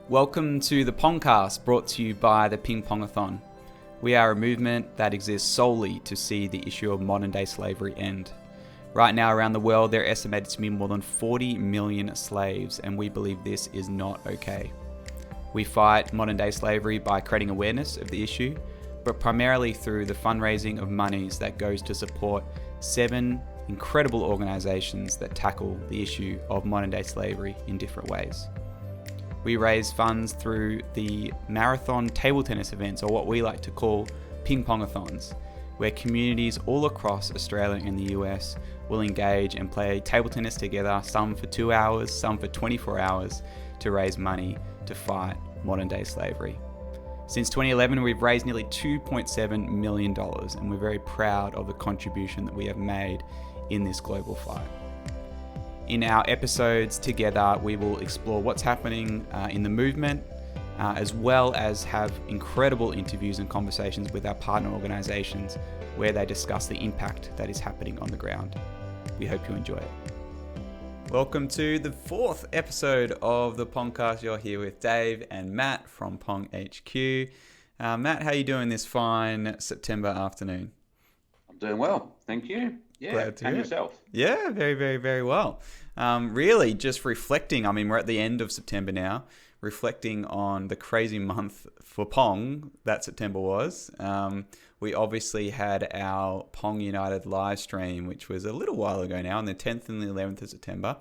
Welcome to the Pongcast, brought to you by the Pong-A-Thon. We are a movement that exists solely to see the issue of modern-day slavery end. Right now around the world, there are estimated to be more than 40 million slaves, and we believe this is not okay. We fight modern-day slavery by creating awareness of the issue, but primarily through the fundraising of monies that goes to support 7 incredible organisations that tackle the issue of modern-day slavery in different ways. We raise funds through the marathon table tennis events, or what we like to call Pong-A-Thons, where communities all across Australia and the US will engage and play table tennis together, some for 2 hours, some for 24 hours, to raise money to fight modern day slavery. Since 2011, we've raised nearly $2.7 million, and we're very proud of the contribution that we have made in this global fight. In our episodes together, we will explore what's happening in the movement, as well as have incredible interviews and conversations with our partner organisations where they discuss the impact that is happening on the ground. We hope you enjoy it. Welcome to the 4th episode of the Pongcast. You're here with Dave and Matt from Pong HQ. Matt, how are you doing this fine September afternoon? I'm doing well, thank you. Yeah, glad to hear it. Yourself? Yeah, very, very, very well. Really just reflecting, we're at the end of September now, reflecting on the crazy month for Pong that September was. We obviously had our Pong United Livestream, which was a little while ago now, on the 10th and the 11th of September.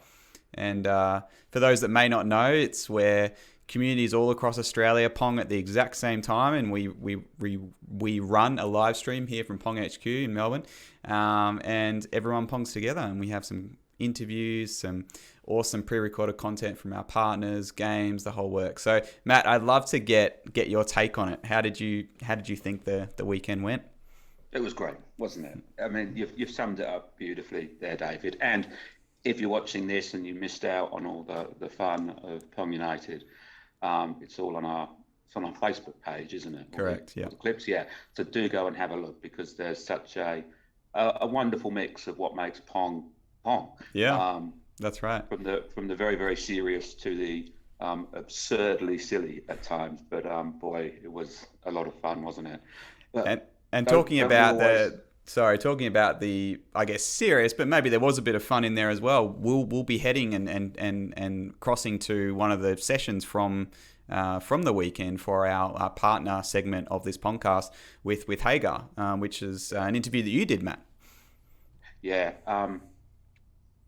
And for those that may not know, it's where communities all across Australia Pong at the exact same time, and we run a live stream here from Pong HQ in Melbourne, and everyone Pongs together, and we have some interviews, some awesome pre-recorded content from our partners, games, the whole work. So Matt, I'd love to get your take on it. How did you think the weekend went? It was great, wasn't it? I mean, you've summed it up beautifully there, David. And if you're watching this and you missed out on all the fun of Pong United, it's on our Facebook page, isn't it? Correct. Yeah. The clips, yeah. So do go and have a look, because there's such a wonderful mix of what makes Pong Pong. Yeah, that's right. From the very, very serious to the absurdly silly at times, but boy, it was a lot of fun, wasn't it? But talking about the I guess serious, but maybe there was a bit of fun in there as well. We'll be heading and crossing to one of the sessions from the weekend for our partner segment of this podcast with Hagar, which is an interview that you did, Matt. Yeah.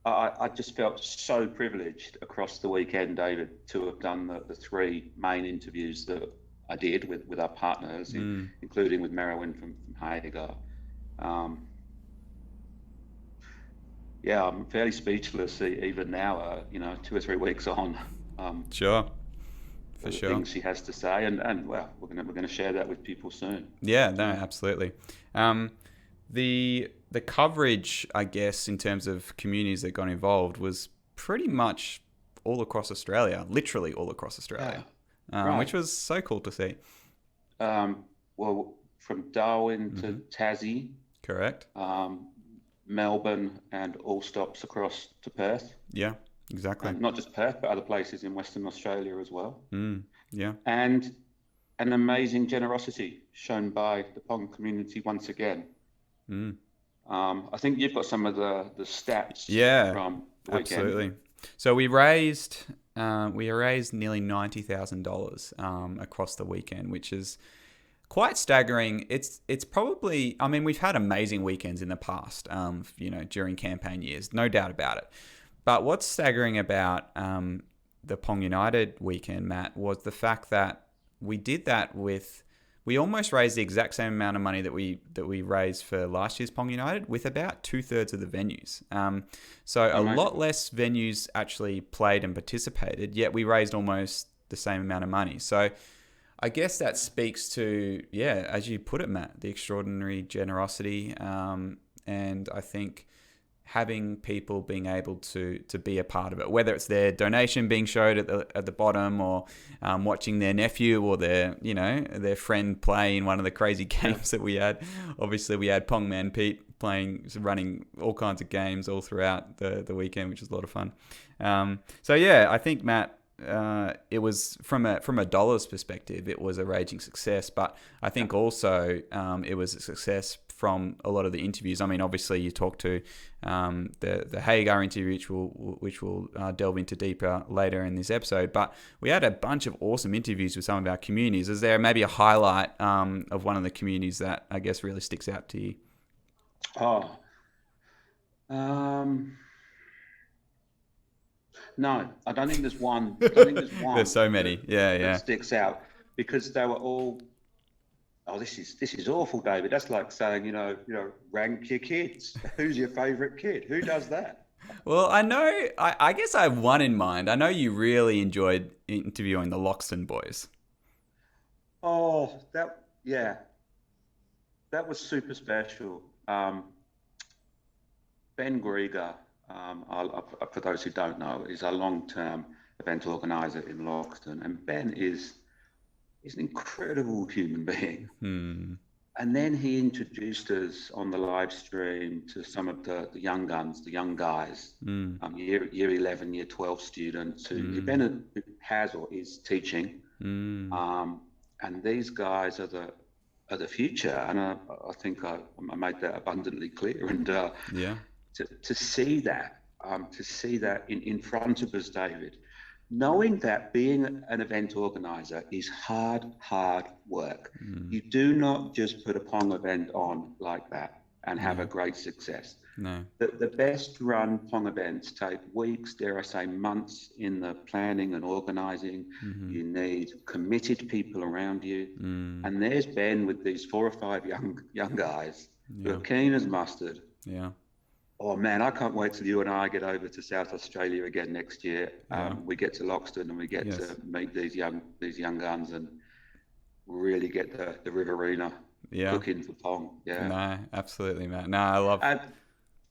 I just felt so privileged across the weekend, David, to have done the 3 main interviews that I did with our partners, including with Merewyn from Hagar. Yeah, I'm fairly speechless even now, 2 or 3 weeks on. Sure. For the sure. Things she has to say, and well, we're gonna share that with people soon. Yeah, no, absolutely. The coverage, I guess, in terms of communities that got involved was pretty much all across Australia, literally all across Australia, right. Which was so cool to see. Well, from Darwin to Tassie. Correct. Melbourne, and all stops across to Perth. Yeah, exactly. And not just Perth, but other places in Western Australia as well. Yeah. And an amazing generosity shown by the Pong community once again. I think you've got some of the stats. Yeah, from the weekend. Absolutely. So we raised nearly $90,000 across the weekend, which is quite staggering. It's probably, we've had amazing weekends in the past, during campaign years, no doubt about it. But what's staggering about the Pong United weekend, Matt, was the fact that we did that we almost raised the exact same amount of money that we raised for last year's Pong United with about 2/3 of the venues. So a lot less venues actually played and participated, yet we raised almost the same amount of money. So I guess that speaks to, as you put it, Matt, the extraordinary generosity, and I think having people being able to be a part of it, whether it's their donation being showed at the bottom, or watching their nephew or their friend play in one of the crazy games that we had. Obviously, we had Pong Man Pete running all kinds of games all throughout the weekend, which was a lot of fun. I think, Matt, it was from a dollars perspective, it was a raging success. But I think also it was a success from a lot of the interviews. I mean, obviously you talked to the Hagar interview, which we'll delve into deeper later in this episode. But we had a bunch of awesome interviews with some of our communities. Is there maybe a highlight of one of the communities that I guess really sticks out to you? Oh, no, I don't think there's one. I don't think there's one. There's so many. That sticks out, because they were all. Oh, this is awful, David. That's like saying, rank your kids. Who's your favourite kid? Who does that? Well, I know. I guess I have one in mind. I know you really enjoyed interviewing the Loxton boys. Oh, that was super special. Ben Grieger, for those who don't know, is a long-term event organizer in Loxton, and Ben is an incredible human being. And then he introduced us on the live stream to some of the young guns, the young guys, year 11, year 12 students who Ben has or is teaching. And these guys are the future, and I think I made that abundantly clear. And to see that in front of us, David, knowing that being an event organizer is hard work. You do not just put a Pong event on like that and have a great success. No. The best run Pong events take weeks, dare I say months, in the planning and organizing. You need committed people around you. And there's Ben with these 4 or 5 young guys who are keen as mustard. Yeah. Oh man, I can't wait till you and I get over to South Australia again next year. We get to Loxton and we get to meet these young guns and really get the Riverina cooking for Pong. Yeah. No, absolutely, Matt. No, I love.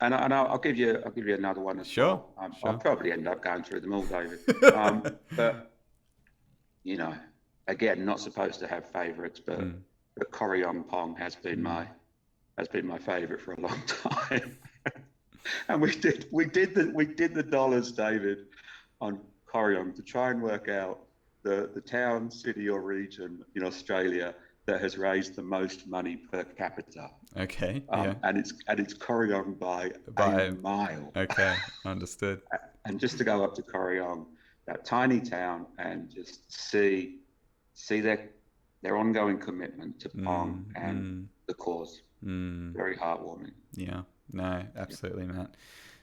And I'll give you another one as well. Sure. I'll probably end up going through them all, David. But again, not supposed to have favourites, but Corryong Pong has been my favourite for a long time. And we did the dollars, David, on Corryong to try and work out the town, city, or region in Australia that has raised the most money per capita. Okay. And it's Corryong by a mile. Okay, understood. And just to go up to Corryong, that tiny town, and just see their ongoing commitment to Pong and the cause. Very heartwarming. Yeah. No, absolutely, Matt.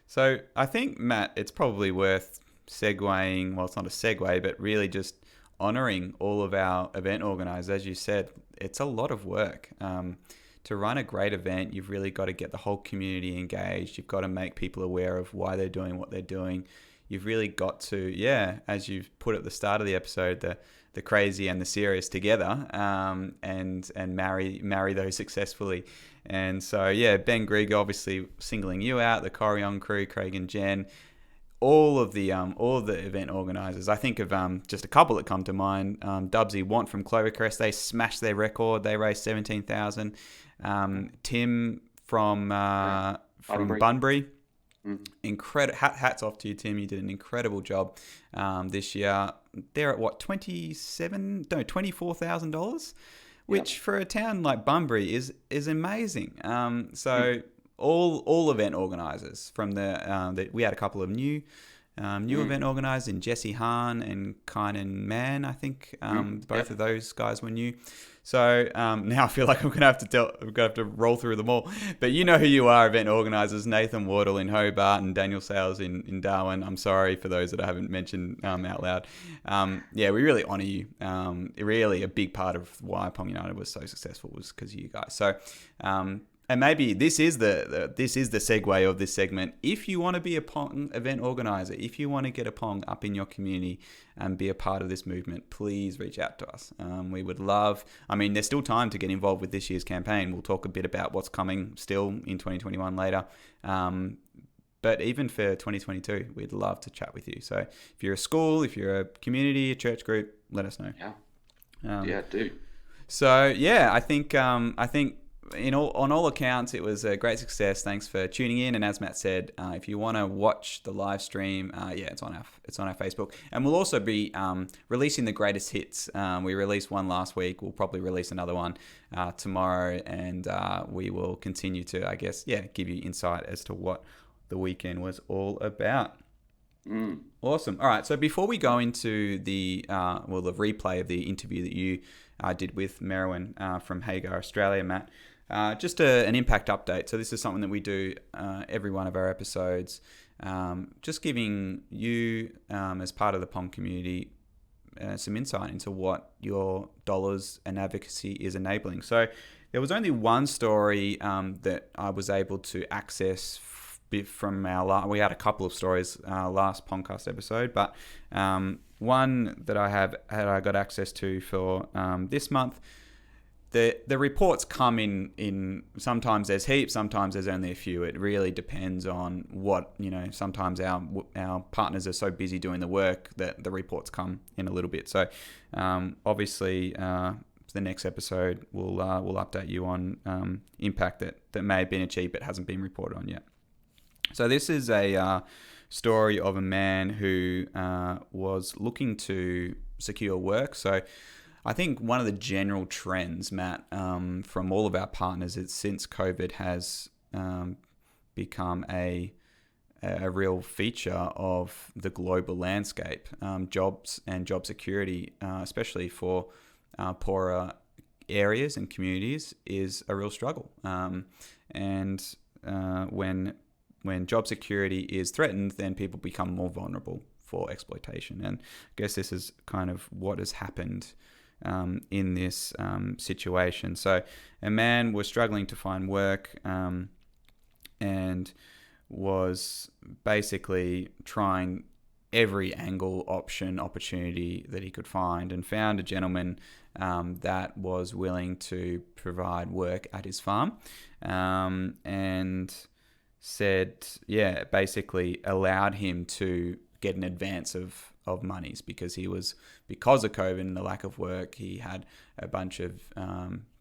So I think, Matt, it's probably worth segueing. Well, it's not a segue, but really just honouring all of our event organisers. As you said, it's a lot of work. To run a great event, you've really got to get the whole community engaged. You've got to make people aware of why they're doing what they're doing. You've really got to, as you've put at the start of the episode, the crazy and the serious together, and marry those successfully. And so, Ben Grieger obviously singling you out, the Corryong crew, Craig and Jen, all of the event organisers. I think of just a couple that come to mind. Dubsy Want from Clovercrest, they smashed their record. They raised $17,000. Tim from Bunbury. Hats off to you, Tim. You did an incredible job this year. They're at what, $24,000, which for a town like Bunbury is amazing. All event organisers from we had a couple of new event organisers in Jesse Hahn and Kynan Mann. I think both of those guys were new. So now I feel like I'm gonna have to roll through them all. But you know who you are, event organisers: Nathan Wardle in Hobart and Daniel Sales in Darwin. I'm sorry for those that I haven't mentioned out loud. We really honour you. Really, a big part of why Pong United was so successful was because of you guys. So. And maybe this is the segue of this segment. If you want to be a Pong event organizer, if you want to get a Pong up in your community and be a part of this movement, please reach out to us. We would love. I mean, there's still time to get involved with this year's campaign. We'll talk a bit about what's coming still in 2021 later. But even for 2022, we'd love to chat with you. So if you're a school, if you're a community, a church group, let us know. Do. So I think. on all accounts, it was a great success. Thanks for tuning in. And as Matt said, if you want to watch the live stream, it's on our Facebook. And we'll also be releasing the greatest hits. We released one last week. We'll probably release another one tomorrow, and we will continue to, I guess, give you insight as to what the weekend was all about. Awesome. All right. So before we go into the replay of the interview that you did with Merewyn from Hagar Australia, Matt, just an impact update. So this is something that we do every one of our episodes, just giving you, as part of the Pong community, some insight into what your dollars and advocacy is enabling. So there was only one story that I was able to access from we had a couple of stories last podcast episode, but one that I got access to for this month. The reports come in sometimes there's heaps, sometimes there's only a few. It really depends on what, sometimes our partners are so busy doing the work that the reports come in a little bit. So obviously the next episode we'll update you on impact that may have been achieved but hasn't been reported on yet. So this is a story of a man who was looking to secure work. So I think one of the general trends, Matt, from all of our partners is since COVID has become a real feature of the global landscape, jobs and job security, especially for poorer areas and communities, is a real struggle. And when job security is threatened, then people become more vulnerable for exploitation. And I guess this is kind of what has happened in this situation. So a man was struggling to find work and was basically trying every angle, opportunity that he could find, and found a gentleman that was willing to provide work at his farm, and said, basically allowed him to get an advance of monies because of COVID and the lack of work, he had a bunch of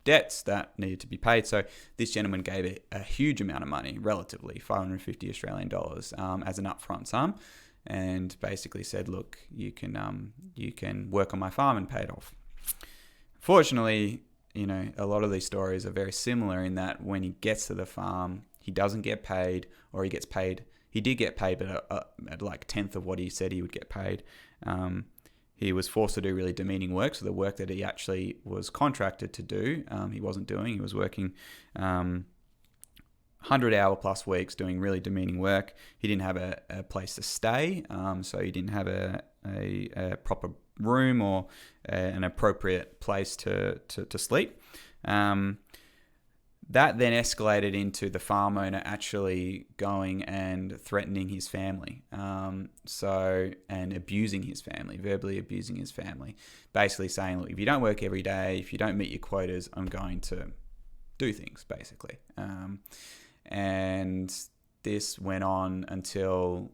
debts that needed to be paid. So this gentleman gave a huge amount of money, relatively 550 Australian dollars, as an upfront sum, and basically said, look, you can work on my farm and pay it off. Fortunately, a lot of these stories are very similar in that when he gets to the farm, he doesn't get paid, or he gets paid. He did get paid, but at like 1/10 of what he said he would get paid. He was forced to do really demeaning work. So the work that he actually was contracted to do, he wasn't doing. He was working 100-hour plus weeks doing really demeaning work. He didn't have a place to stay, so he didn't have a proper room or an appropriate place to sleep. That then escalated into the farm owner actually going and threatening his family, and abusing his family, verbally abusing his family, basically saying, look, if you don't work every day, if you don't meet your quotas, I'm going to do things, basically. And this went on until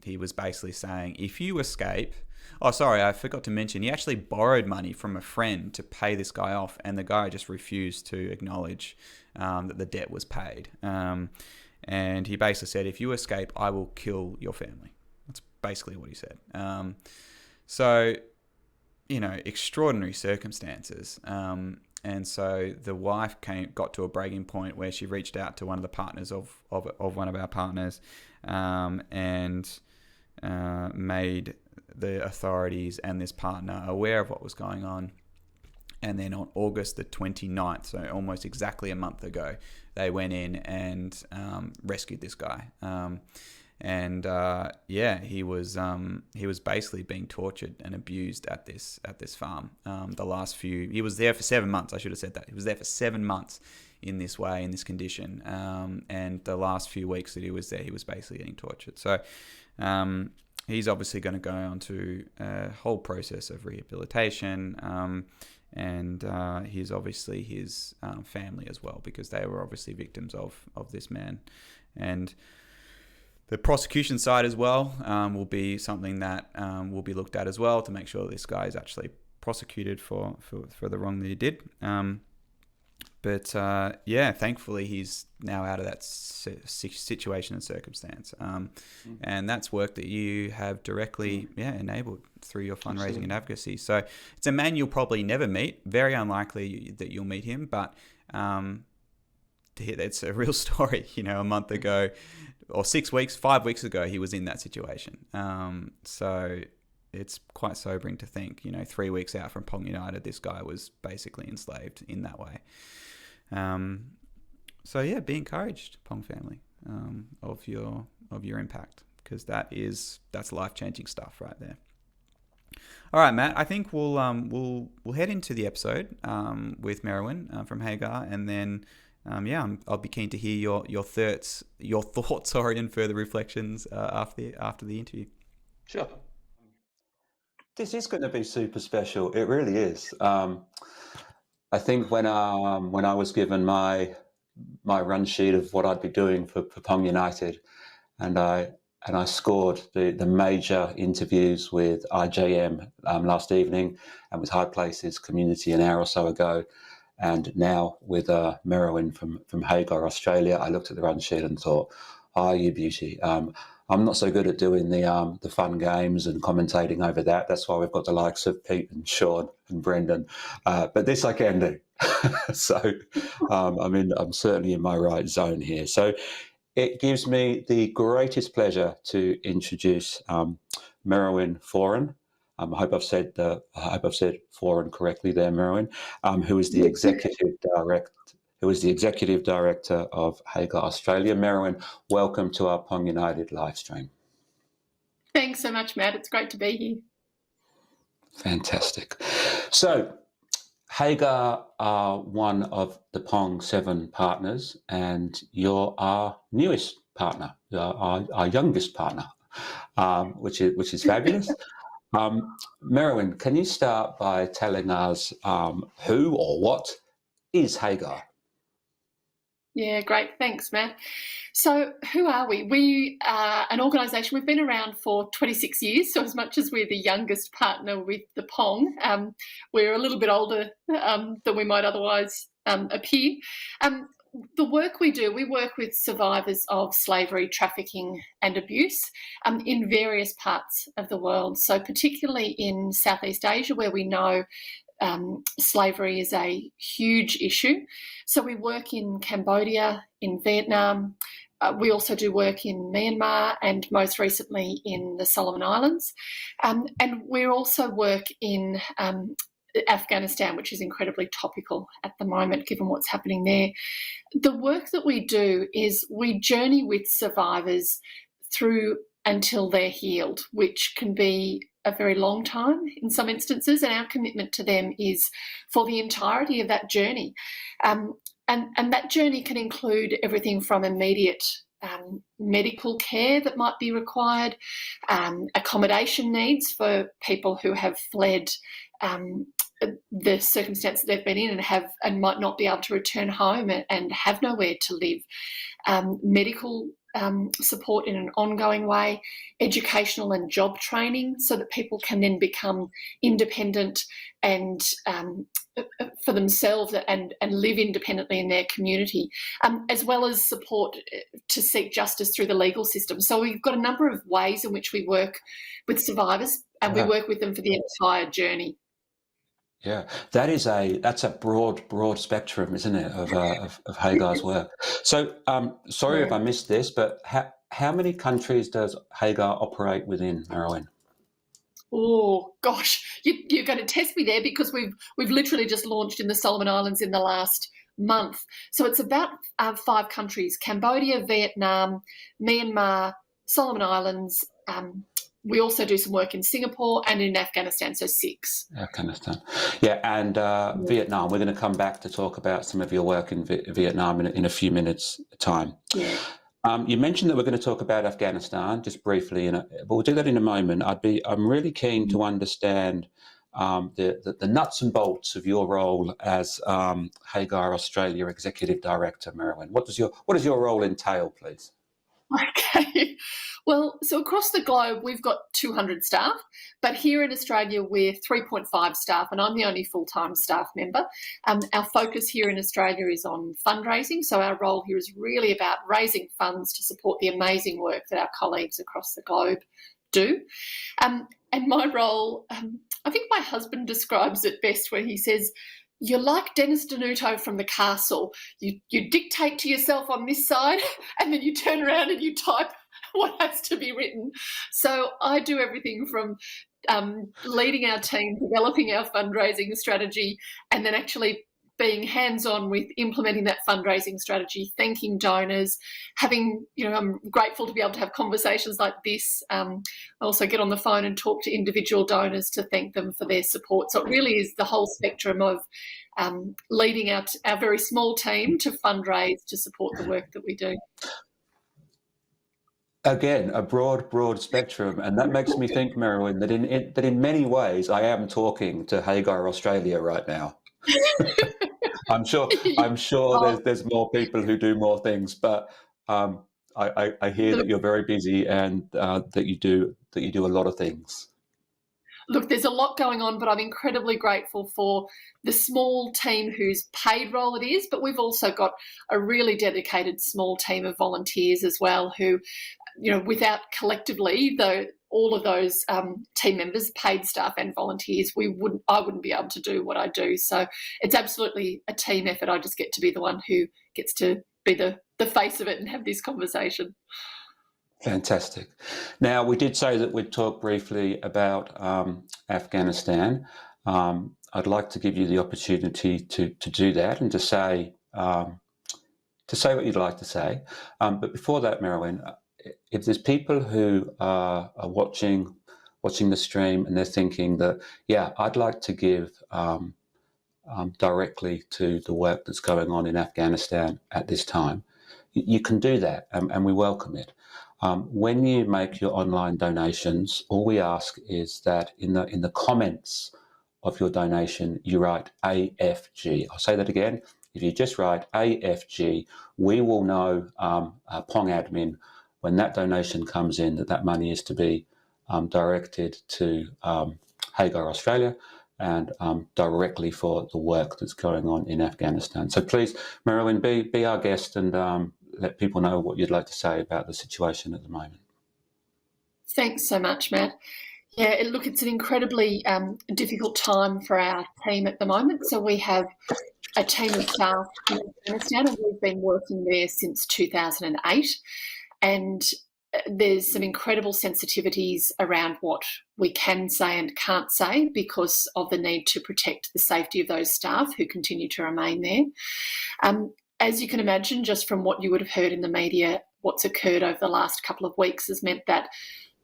he was basically saying, if you escape... Oh, sorry, I forgot to mention, he actually borrowed money from a friend to pay this guy off, and the guy just refused to acknowledge that the debt was paid. And he basically said, if you escape, I will kill your family. That's basically what he said. So, extraordinary circumstances. And so the wife got to a breaking point where she reached out to one of the partners of one of our partners, and made the authorities and this partner aware of what was going on. And then on August the 29th, so almost exactly a month ago, they went in and rescued this guy. He was basically being tortured and abused at this farm. He was there for 7 months. I should have said that. He was there for 7 months in this way, in this condition. And the last few weeks that he was there, he was basically getting tortured. So he's obviously going to go on to a whole process of rehabilitation. And he's obviously his family as well, because they were obviously victims of this man. And the prosecution side as well will be something that will be looked at as well, to make sure this guy is actually prosecuted for the wrong that he did. But yeah, thankfully he's now out of that situation and circumstance. And that's work that you have directly enabled through your fundraising and advocacy. So it's a man you'll probably never meet. Very unlikely that you'll meet him, but it's a real story. A month ago or 5 weeks ago, he was in that situation. So it's quite sobering to think, 3 weeks out from Pong United, this guy was basically enslaved in that way. So yeah, be encouraged, Pong family, of your impact, because that's life-changing stuff right there. All right, Matt, I think we'll head into the episode with Merewyn from Hagar, and then I'll be keen to hear your thoughts, and further reflections after the interview. Sure. This is going to be super special. It really is. I think when I was given my run sheet of what I'd be doing for Pong United, and I scored the major interviews with IJM last evening, and with High Places Community an hour or so ago, and now with Merewyn from Hagar Australia, I looked at the run sheet and thought, you beauty. I'm not so good at doing the fun games and commentating over that. That's why we've got the likes of Pete and Sean and Brendan. But this I can do. So I'm certainly in my right zone here. So it gives me the greatest pleasure to introduce Merewyn Foran. I hope I've said Foran correctly there, Merewyn, who is the executive director of Hagar Australia. Merewyn, welcome to our Pong United Livestream. Thanks so much, Matt. It's great to be here. Fantastic. So, Hagar are one of the Pong 7 partners, and you're our newest partner, our youngest partner, which is fabulous. Merewyn, can you start by telling us who or what is Hagar? Yeah, great. Thanks, Matt. So who are we? We are an organisation. We've been around for 26 years, so as much as we're the youngest partner with the Pong, we're a little bit older than we might otherwise appear. The work we do, we work with survivors of slavery, trafficking and abuse in various parts of the world. So particularly in Southeast Asia, where we know slavery is a huge issue. So we work in Cambodia, in Vietnam. We also do work in Myanmar and most recently in the Solomon Islands. And we also work in Afghanistan, which is incredibly topical at the moment, given what's happening there. The work that we do is we journey with survivors through until they're healed, which can be a very long time in some instances, and our commitment to them is for the entirety of that journey. And that journey can include everything from immediate medical care that might be required, accommodation needs for people who have fled the circumstance that they've been in and might not be able to return home and have nowhere to live, medical support in an ongoing way, educational and job training so that people can then become independent and for themselves and live independently in their community, as well as support to seek justice through the legal system. So we've got a number of ways in which we work with survivors, and we work with them for the entire journey. Yeah, that's a broad spectrum, isn't it, of Hagar's work. So, sorry if I missed this, but how many countries does Hagar operate within, Merewyn? Oh gosh, you're going to test me there because we've literally just launched in the Solomon Islands in the last month. So it's about 5 countries: Cambodia, Vietnam, Myanmar, Solomon Islands. We also do some work in Singapore and in Afghanistan, so 6. Afghanistan. Yeah, and Vietnam. We're going to come back to talk about some of your work in Vietnam in a few minutes' time. Yeah. You mentioned that we're going to talk about Afghanistan just briefly, but we'll do that in a moment. I'm really keen to understand the nuts and bolts of your role as Hagar Australia Executive Director, Merewyn. What does your role entail, please? Okay. Well, so across the globe, we've got 200 staff, but here in Australia, we're 3.5 staff, and I'm the only full-time staff member. Our focus here in Australia is on fundraising, so our role here is really about raising funds to support the amazing work that our colleagues across the globe do. And my role, I think my husband describes it best, where he says, you're like Dennis Denuto from The Castle. You dictate to yourself on this side, and then you turn around and you type what has to be written. So I do everything from leading our team, developing our fundraising strategy, and then actually being hands-on with implementing that fundraising strategy, thanking donors, having, I'm grateful to be able to have conversations like this. I also get on the phone and talk to individual donors to thank them for their support. So it really is the whole spectrum of leading our very small team to fundraise to support the work that we do. Again, a broad spectrum, and that makes me think, Merewyn, that in many ways I am talking to Hagar Australia right now. I'm sure there's more people who do more things, but I hear that you're very busy and that you do a lot of things. Look, there's a lot going on, but I'm incredibly grateful for the small team whose paid role it is, but we've also got a really dedicated small team of volunteers as well who, without collectively, though, all of those team members, paid staff and volunteers, I wouldn't be able to do what I do. So it's absolutely a team effort. I just get to be the one who gets to be the face of it and have this conversation. Fantastic. Now, we did say that we'd talk briefly about Afghanistan. I'd like to give you the opportunity to do that and to say what you'd like to say. But before that, Merewyn, if there's people who are watching the stream and they're thinking that, I'd like to give directly to the work that's going on in Afghanistan at this time, you can do that, and we welcome it. When you make your online donations, all we ask is that in the comments of your donation, you write AFG. I'll say that again. If you just write AFG, we will know, Pong admin, when that donation comes in, that money is to be directed to Hagar Australia and directly for the work that's going on in Afghanistan. So please, Merewyn, be our guest and let people know what you'd like to say about the situation at the moment. Thanks so much, Matt. Yeah, it's an incredibly difficult time for our team at the moment. So we have a team of staff in Afghanistan, and we've been working there since 2008. And there's some incredible sensitivities around what we can say and can't say because of the need to protect the safety of those staff who continue to remain there. As you can imagine, just from what you would have heard in the media, what's occurred over the last couple of weeks has meant that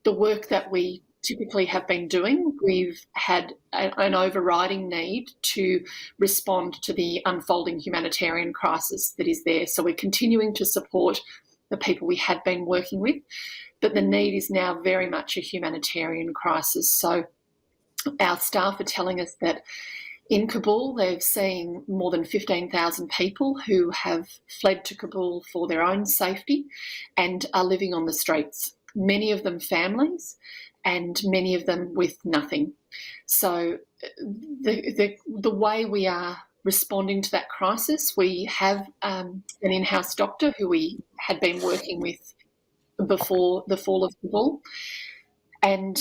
the work that we typically have been doing, we've had an overriding need to respond to the unfolding humanitarian crisis that is there. So we're continuing to support the people we had been working with, but the need is now very much a humanitarian crisis. So our staff are telling us that in Kabul, they've seen more than 15,000 people who have fled to Kabul for their own safety and are living on the streets, many of them families and many of them with nothing. So the way we are responding to that crisis, we have an in-house doctor who we had been working with before the fall of Kabul, and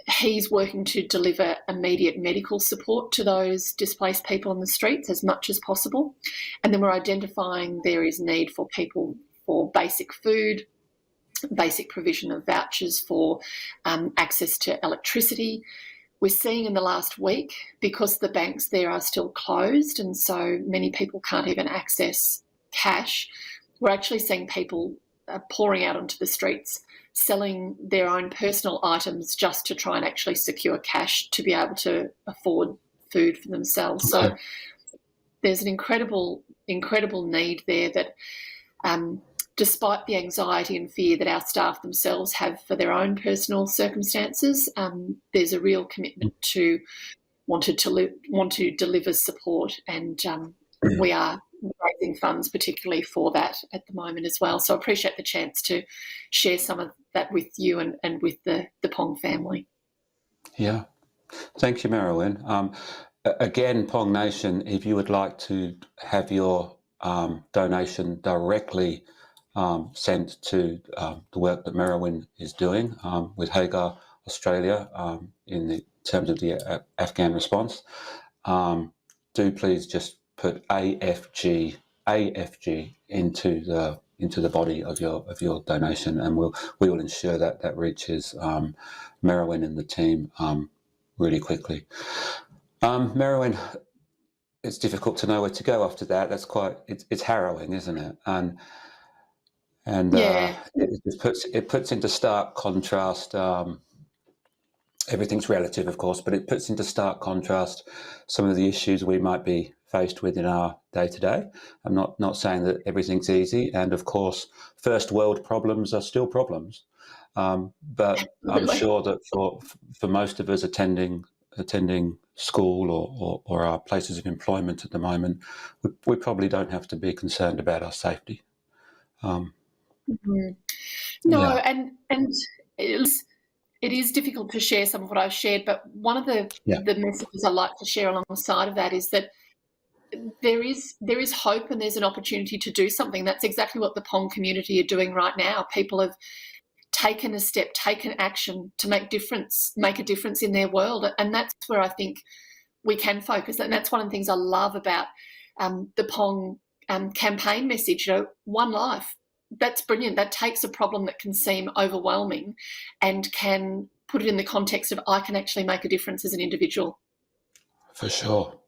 he's working to deliver immediate medical support to those displaced people on the streets as much as possible. And then we're identifying there is need for people for basic food, basic provision of vouchers for access to electricity. We're seeing in the last week, because the banks there are still closed and so many people can't even access cash, we're actually seeing people pouring out onto the streets, selling their own personal items just to try and actually secure cash to be able to afford food for themselves. So there's an incredible need there that despite the anxiety and fear that our staff themselves have for their own personal circumstances, there's a real commitment to want to deliver support, and we are raising funds particularly for that at the moment as well. So I appreciate the chance to share some of that with you and with the Pong family. Yeah. Thank you, Merewyn. Again, Pong Nation, if you would like to have your donation directly sent to the work that Merewyn is doing with Hagar Australia in terms of the Afghan response, do please just put AFG into the body of your donation, and we will ensure that reaches Merewyn and the team really quickly. Merewyn, it's difficult to know where to go after that. That's it's harrowing, isn't it? And Yeah. it puts into stark contrast. Everything's relative, of course, but it puts into stark contrast some of the issues we might be faced with in our day-to-day. I'm not saying that everything's easy, and of course, first world problems are still problems. But I'm sure that for most of us attending school or our places of employment at the moment, we probably don't have to be concerned about our safety. No, yeah. and it is difficult to share some of what I've shared, but one of the messages I like to share alongside of that is that there is hope and there's an opportunity to do something. That's exactly what the Pong community are doing right now. People have taken a step, taken action to make a difference in their world, and that's where I think we can focus. And that's one of the things I love about the Pong campaign message. One life. That's brilliant. That takes a problem that can seem overwhelming and can put it in the context of I can actually make a difference as an individual. For sure.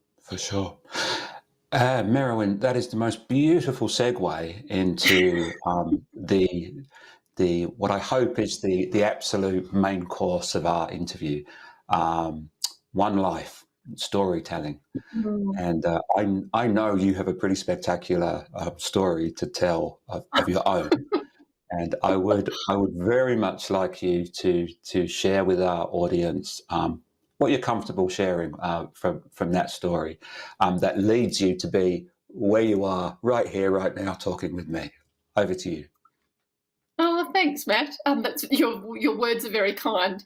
Merewyn, that is the most beautiful segue into the what I hope is the absolute main course of our interview, one life, storytelling. And I know you have a pretty spectacular story to tell of your own, and I would very much like you to share with our audience what you're comfortable sharing from that story that leads you to be where you are right here, right now, talking with me. Over to you. Oh, thanks, Matt. That's your words are very kind.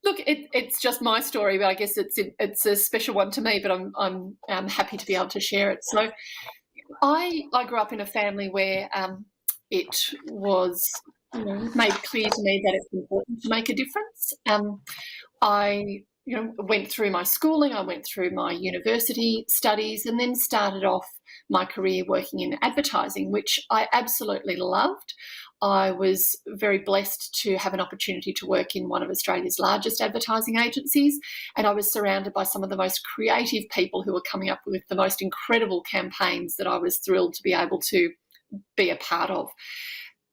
Look, it's just my story, but I guess it's a special one to me. But I'm happy to be able to share it. So, I grew up in a family where it was made clear to me that it's important to make a difference. I went through my schooling, I went through my university studies, and then started off my career working in advertising, which I absolutely loved. I was very blessed to have an opportunity to work in one of Australia's largest advertising agencies, and I was surrounded by some of the most creative people who were coming up with the most incredible campaigns that I was thrilled to be able to be a part of.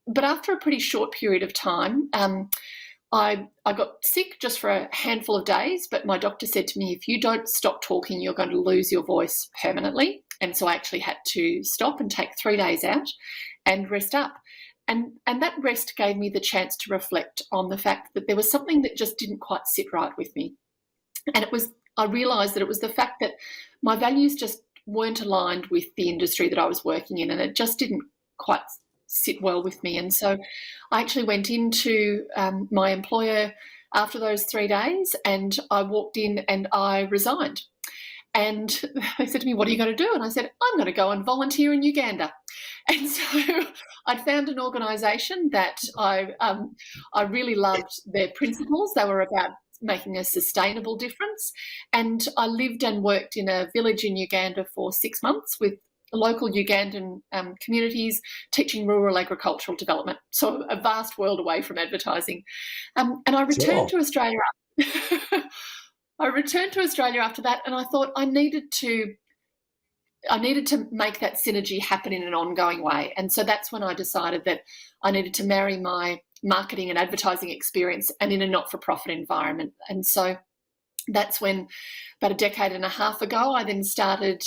But after a pretty short period of time, I got sick just for a handful of days, but my doctor said to me, if you don't stop talking, you're going to lose your voice permanently. And so I actually had to stop and take 3 days out and rest up. And that rest gave me the chance to reflect on the fact that there was something that just didn't quite sit right with me. And I realised that it was the fact that my values just weren't aligned with the industry that I was working in, and it just didn't quite sit well with me. And so I actually went into my employer after those 3 days, and I walked in and I resigned. And they said to me, what are you going to do? And I said, I'm going to go and volunteer in Uganda. And so I'd found an organisation that I really loved their principles. They were about making a sustainable difference. And I lived and worked in a village in Uganda for 6 months with local Ugandan communities, teaching rural agricultural development. So a vast world away from advertising. And I returned to Australia. I returned to Australia after that, and I thought I needed to make that synergy happen in an ongoing way. And so that's when I decided that I needed to marry my marketing and advertising experience and in a not-for-profit environment. And so that's when, about a decade and a half ago, I then started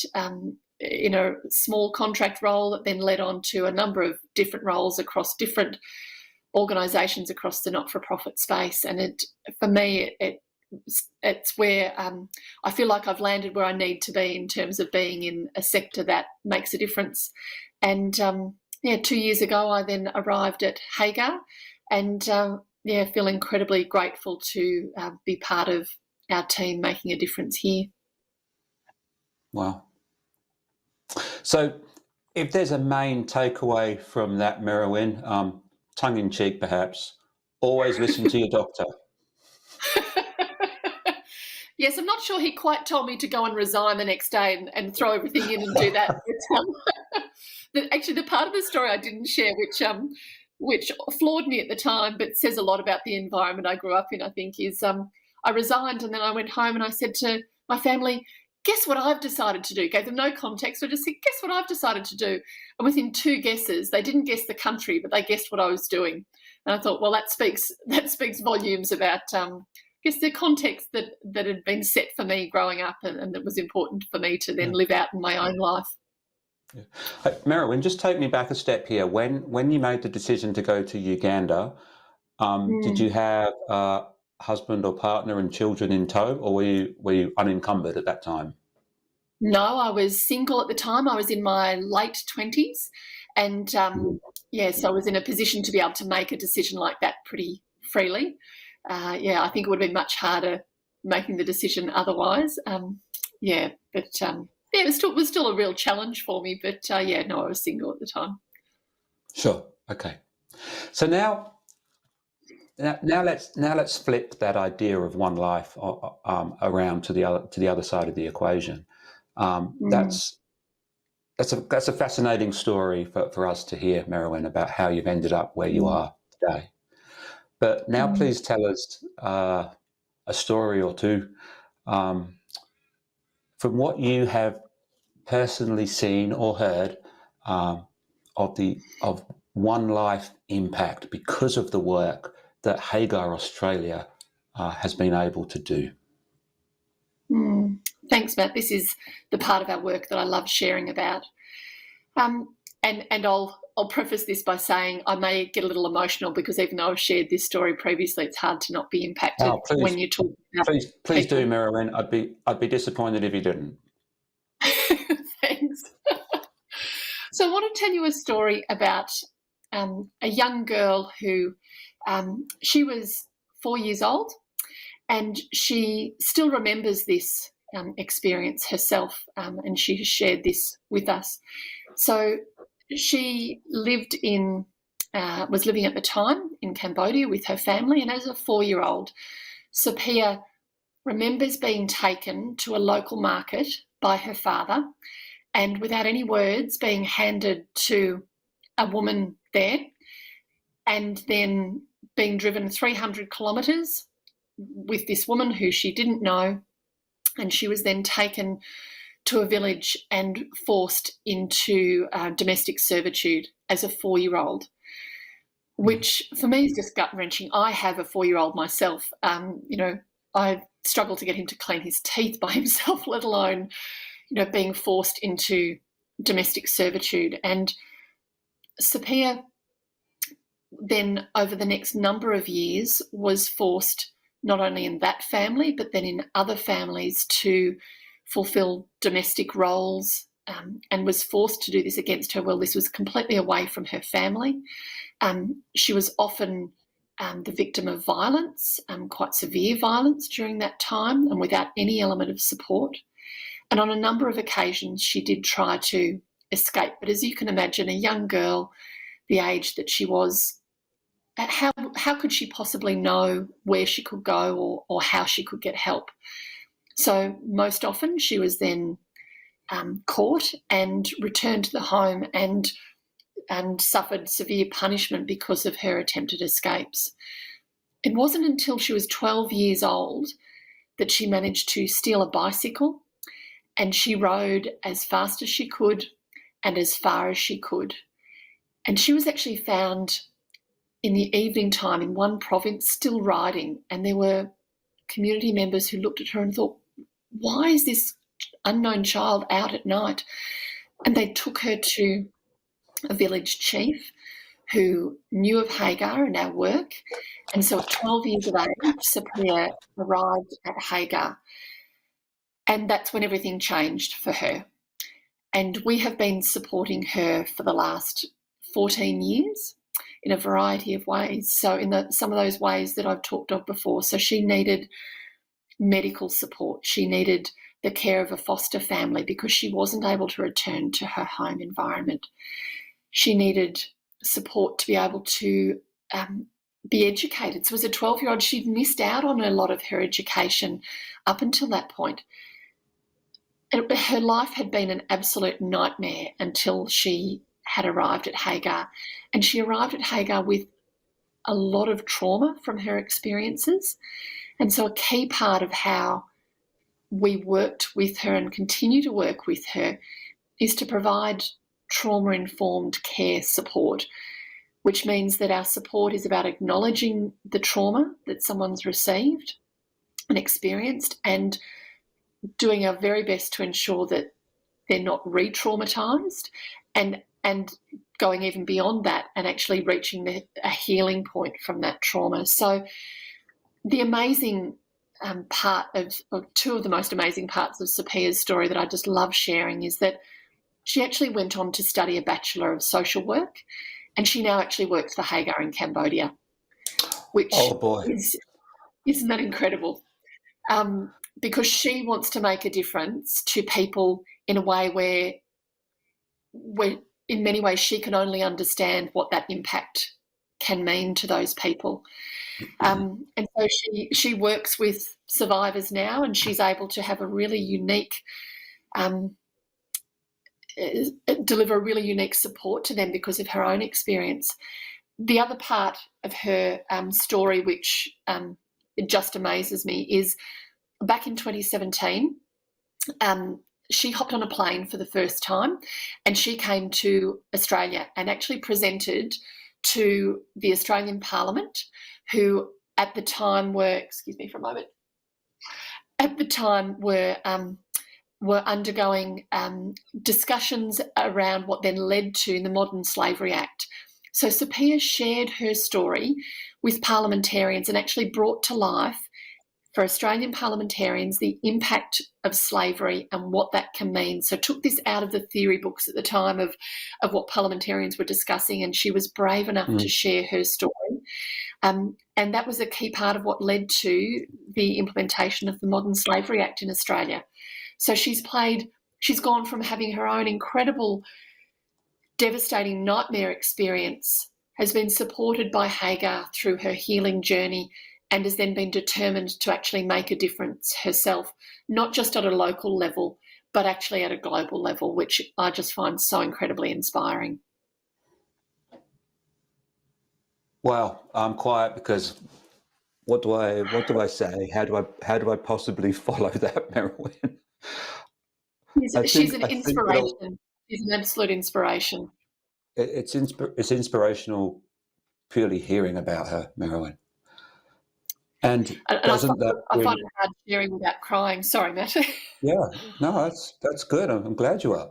in a small contract role that then led on to a number of different roles across different organisations across the not-for-profit space. And for me, it it's where I feel like I've landed where I need to be in terms of being in a sector that makes a difference. And 2 years ago, I then arrived at Hagar, and feel incredibly grateful to be part of our team making a difference here. Wow. So if there's a main takeaway from that, Merewyn, tongue-in-cheek perhaps, always listen to your doctor. Yes, I'm not sure he quite told me to go and resign the next day and throw everything in and do that. But actually, the part of the story I didn't share, which floored me at the time, but says a lot about the environment I grew up in, I think, is I resigned, and then I went home and I said to my family, guess what I've decided to do? Gave them no context. I just said, guess what I've decided to do? And within 2 guesses, they didn't guess the country, but they guessed what I was doing. And I thought, well, that speaks volumes about, I guess, the context that had been set for me growing up, and that was important for me to then live out in my own life. Yeah. Merewyn, just take me back a step here. When you made the decision to go to Uganda, did you have a husband or partner and children in tow, or were you unencumbered at that time? No, I was single at the time. I was in my late 20s, and so I was in a position to be able to make a decision like that pretty freely. I think it would have been much harder making the decision otherwise. It was still a real challenge for me. But I was single at the time. Sure. Okay. So now let's flip that idea of one life around to the other side of the equation. That's a fascinating story for us to hear, Merewyn, about how you've ended up where you are today. But now, please tell us a story or two from what you have personally seen or heard of one life impact because of the work that Hagar Australia has been able to do. Thanks, Matt. This is the part of our work that I love sharing about. And I'll preface this by saying I may get a little emotional because even though I've shared this story previously, it's hard to not be impacted when you talk about Please do, Merewyn. I'd be disappointed if you didn't. Thanks. So I want to tell you a story about a young girl who she was 4 years old, and she still remembers this experience herself, and she has shared this with us. So she was living at the time in Cambodia with her family, and as a 4-year-old, Sophia remembers being taken to a local market by her father, and without any words being handed to a woman there, and then being driven 300 kilometres with this woman who she didn't know, and she was then taken to a village and forced into domestic servitude as a 4-year-old, which for me is just gut-wrenching. I have a 4-year-old myself. I struggle to get him to clean his teeth by himself, let alone, being forced into domestic servitude. And Sophia then, over the next number of years, was forced not only in that family but then in other families to fulfil domestic roles, and was forced to do this against her will. This was completely away from her family. She was often the victim of violence, quite severe violence during that time, and without any element of support. And on a number of occasions she did try to escape. But as you can imagine, a young girl, the age that she was, how could she possibly know where she could go or how she could get help? So most often she was then caught and returned to the home and suffered severe punishment because of her attempted escapes. It wasn't until she was 12 years old that she managed to steal a bicycle, and she rode as fast as she could and as far as she could. And she was actually found in the evening time in one province still riding, and there were community members who looked at her and thought, why is this unknown child out at night? And they took her to a village chief who knew of Hagar and our work. And so at 12 years of age, Sophia arrived at Hagar. And that's when everything changed for her. And we have been supporting her for the last 14 years in a variety of ways. So in some of those ways that I've talked of before. So she needed medical support. She needed the care of a foster family because she wasn't able to return to her home environment. She needed support to be able to be educated. So as a 12-year-old, she'd missed out on a lot of her education up until that point. And her life had been an absolute nightmare until she had arrived at Hagar. And she arrived at Hagar with a lot of trauma from her experiences. And so a key part of how we worked with her and continue to work with her is to provide trauma-informed care support, which means that our support is about acknowledging the trauma that someone's received and experienced and doing our very best to ensure that they're not re-traumatised and going even beyond that and actually reaching a healing point from that trauma. So the amazing part of two of the most amazing parts of Sophia's story that I just love sharing is that she actually went on to study a Bachelor of Social Work, and she now actually works for Hagar in Cambodia, which isn't that incredible? Because she wants to make a difference to people in a way where in many ways she can only understand what that impact can mean to those people. And so she works with survivors now, and she's able to have a really unique deliver really unique support to them because of her own experience. The other part of her story, which it just amazes me, is back in 2017, she hopped on a plane for the first time and she came to Australia and actually presented to the Australian Parliament, who at the time were, were undergoing discussions around what then led to the Modern Slavery Act. So Sophia shared her story with parliamentarians and actually brought to life for Australian parliamentarians the impact of slavery and what that can mean. So took this out of the theory books at the time of what parliamentarians were discussing, and she was brave enough to share her story. And that was a key part of what led to the implementation of the Modern Slavery Act in Australia. So she's gone from having her own incredible, devastating nightmare experience, has been supported by Hagar through her healing journey, and has then been determined to actually make a difference herself, not just at a local level, but actually at a global level, which I just find so incredibly inspiring. Well, I'm quiet because what do I say? How do I possibly follow that, Merewyn? She's an inspiration. She's an absolute inspiration. It's inspirational purely hearing about her, Merewyn. And I find it hard sharing without crying. Sorry, Matt. Yeah, no, that's good. I'm glad you are.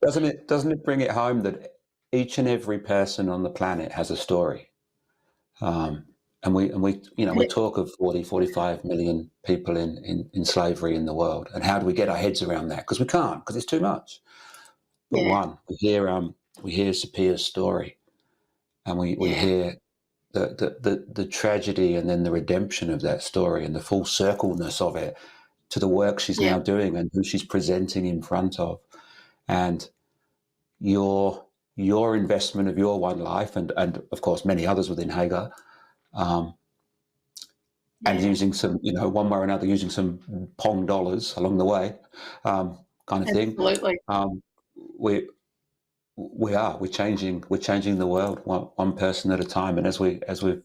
Doesn't it bring it home that each and every person on the planet has a story? And we talk of 45 million people in slavery in the world, and how do we get our heads around that? Because we can't, because it's too much. But we hear Sophia's story, and we hear the tragedy and then the redemption of that story and the full circleness of it to the work she's now doing and who she's presenting in front of, and your investment of your one life and of course many others within Hagar. And using some, one way or another, using some Pong dollars along the way, kind of thing. Absolutely. We're changing the world one person at a time. And as we've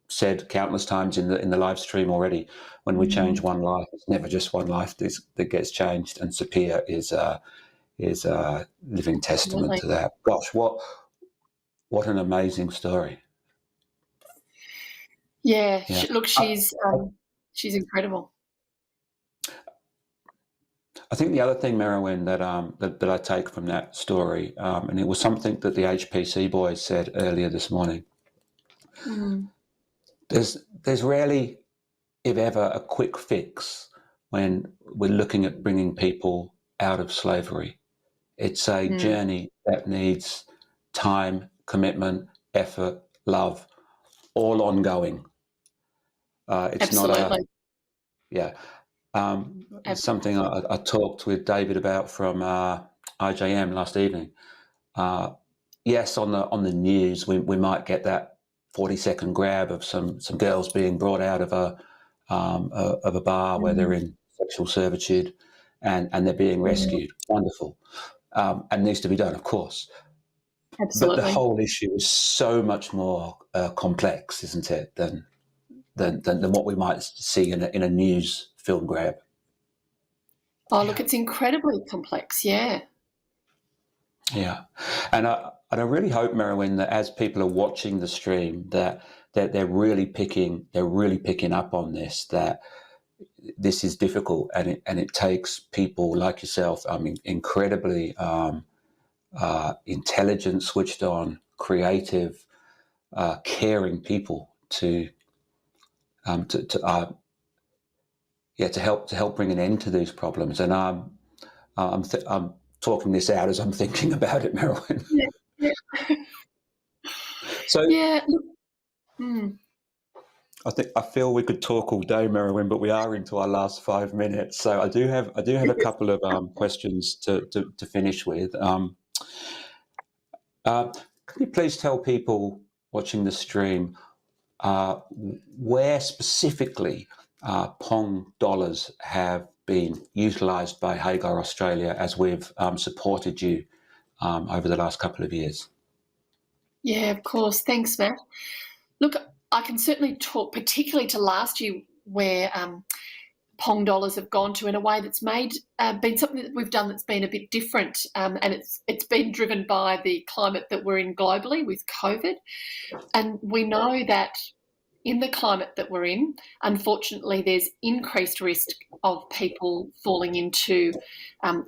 said countless times in the live stream already, when we change one life, it's never just one life that gets changed. And Sophia is a living testament to that. Gosh, what an amazing story. Yeah. Look, she's incredible. I think the other thing, Merewyn, that I take from that story, and it was something that the HPC boys said earlier this morning. There's rarely, if ever, a quick fix when we're looking at bringing people out of slavery. It's a journey that needs time, commitment, effort, love, all ongoing. It's Absolutely. It's something I talked with David about from IJM last evening. Yes, on the news, we might get that 40-second grab of some girls being brought out of a bar where they're in sexual servitude, and they're being rescued. Wonderful, and needs to be done, of course. Absolutely. But the whole issue is so much more complex, isn't it, than what we might see in a news film grab. Oh, look, it's incredibly complex. Yeah. Yeah, and I really hope, Merewyn, that as people are watching the stream, that they're really picking up on this. That this is difficult, and it takes people like yourself. I mean, incredibly intelligent, switched on, creative, caring people to help bring an end to these problems. And I'm talking this out as I'm thinking about it, Merewyn. Yeah. So yeah. I feel we could talk all day, Merewyn, but we are into our last 5 minutes. So I do have a couple of questions to finish with. Can you please tell people watching the stream where specifically Pong dollars have been utilised by Hagar Australia as we've supported you over the last couple of years? Yeah, of course. Thanks, Matt. Look, I can certainly talk particularly to last year where Pong dollars have gone to in a way that's been something that we've done that's been a bit different, and it's been driven by the climate that we're in globally with COVID. And we know that in the climate that we're in, unfortunately, there's increased risk of people falling into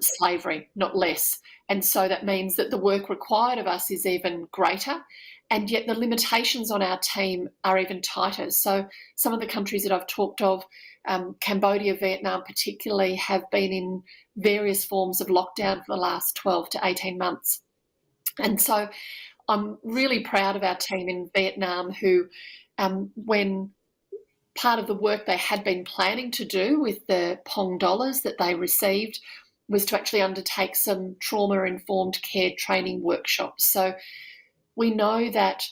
slavery, not less. And so that means that the work required of us is even greater, and yet the limitations on our team are even tighter. So some of the countries that I've talked of, Cambodia, Vietnam particularly, have been in various forms of lockdown for the last 12 to 18 months. And so I'm really proud of our team in Vietnam who, when part of the work they had been planning to do with the Pong dollars that they received was to actually undertake some trauma-informed care training workshops. So we know that